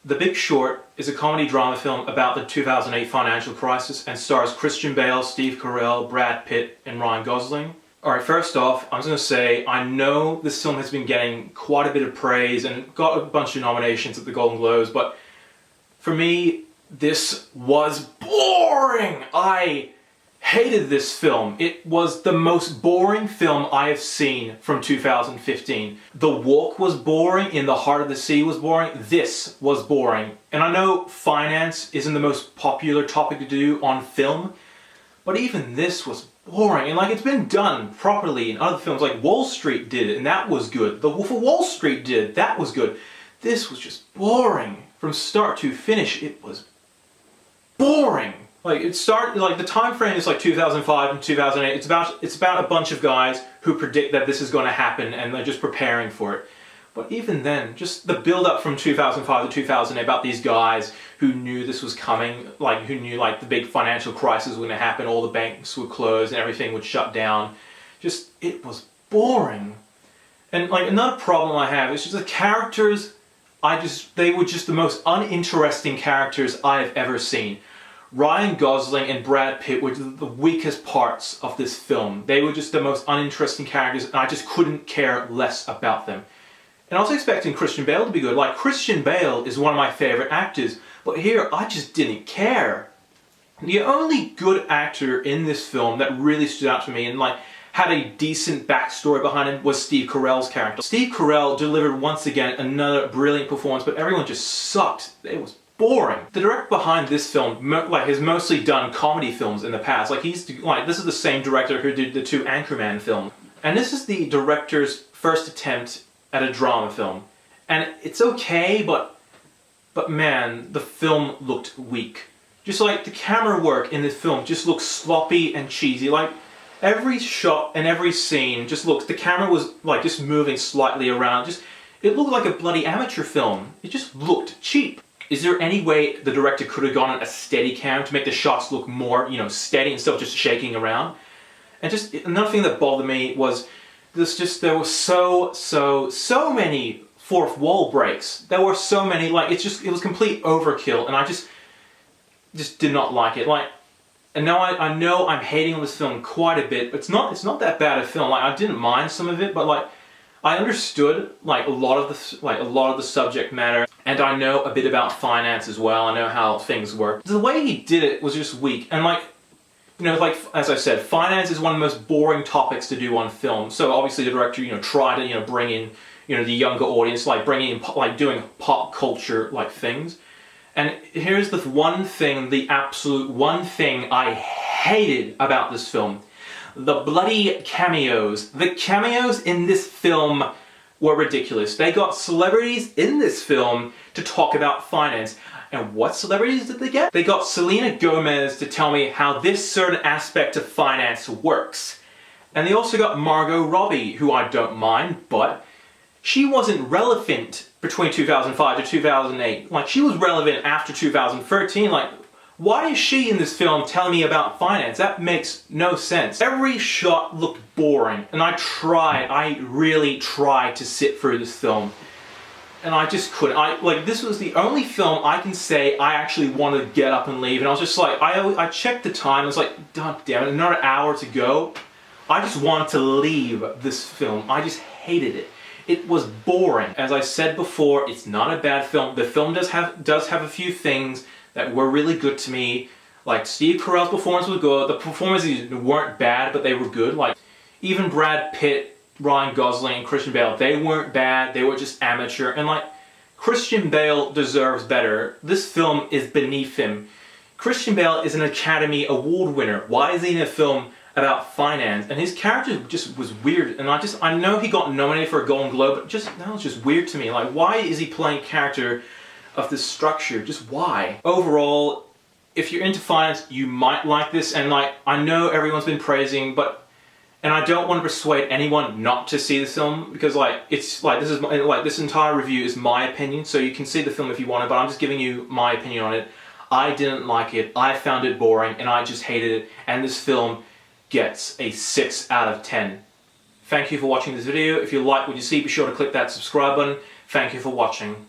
The Big Short is a comedy drama film about the 2008 financial crisis and stars Christian Bale, Steve Carell, Brad Pitt, and Ryan Gosling. Alright, first off, I was going to say, I know this film has been getting quite a bit of praise and got a bunch of nominations at the Golden Globes, but for me, this was boring! I hated this film. It was the most boring film I have seen from 2015. The Walk was boring, In the Heart of the Sea was boring, this was boring. And I know finance isn't the most popular topic to do on film, but even this was boring. And like, it's been done properly in other films, like Wall Street did it, and that was good. The Wolf of Wall Street did it, that was good. This was just boring. From start to finish, it was boring. Like, the time frame is like 2005 and 2008. It's about a bunch of guys who predict that this is going to happen and they're just preparing for it. But even then, just the build up from 2005 to 2008 about these guys who knew this was coming, like who knew like the big financial crisis was going to happen, all the banks would close and everything would shut down. Just, it was boring. And like, another problem I have is just the characters, they were just the most uninteresting characters I've ever seen. Ryan Gosling and Brad Pitt were the weakest parts of this film. They were just the most uninteresting characters, and I just couldn't care less about them. And I was expecting Christian Bale to be good. Like, Christian Bale is one of my favorite actors, but here I just didn't care. The only good actor in this film that really stood out to me and like had a decent backstory behind him was Steve Carell's character. Steve Carell delivered once again another brilliant performance, but everyone just sucked. It was boring. The director behind this film has mostly done comedy films in the past. This is the same director who did the two Anchorman films. And this is the director's first attempt at a drama film. And it's okay, but man, the film looked weak. Just like the camera work in this film just looks sloppy and cheesy. Like, every shot and every scene just looks, the camera was like just moving slightly around. It looked like a bloody amateur film. It just looked cheap. Is there any way the director could have gone on a steady cam to make the shots look more, steady instead of just shaking around? And just another thing that bothered me was there were so many fourth wall breaks. There were so many, it was complete overkill, and I just did not like it. And now I know I'm hating on this film quite a bit, but it's not that bad a film. Like, I didn't mind some of it, but I understood a lot of the subject matter, and I know a bit about finance as well. I know how things work. The way he did it was just weak, and as I said, finance is one of the most boring topics to do on film. So obviously the director, tried to bring in the younger audience, doing pop culture things. And here's the one thing, the absolute one thing I hated about this film. The bloody cameos. The cameos in this film were ridiculous. They got celebrities in this film to talk about finance. And what celebrities did they get? They got Selena Gomez to tell me how this certain aspect of finance works. And they also got Margot Robbie, who I don't mind, but she wasn't relevant between 2005 to 2008. She was relevant after 2013. Why is she in this film telling me about finance? That makes no sense. Every shot looked boring, and I really tried to sit through this film, and I just couldn't. This was the only film I can say I actually wanted to get up and leave, and I was just I checked the time, I was like, God damn it, another hour to go. I just wanted to leave this film. I just hated it. It was boring. As I said before, it's not a bad film. The film does have a few things that were really good to me. Steve Carell's performance was good. The performances weren't bad, but they were good. Even Brad Pitt, Ryan Gosling, and Christian Bale, they weren't bad. They were just amateur. And Christian Bale deserves better. This film is beneath him. Christian Bale is an Academy Award winner. Why is he in a film about finance? And his character just was weird. And I know he got nominated for a Golden Globe, but that was just weird to me. Why is he playing a character of this structure? Just why? Overall, if you're into finance, you might like this, and I know everyone's been praising, and I don't want to persuade anyone not to see this film, because this entire review is my opinion, so you can see the film if you want it, but I'm just giving you my opinion on it. I didn't like it, I found it boring, and I just hated it, and this film gets a 6 out of 10. Thank you for watching this video. If you like what you see, be sure to click that subscribe button. Thank you for watching.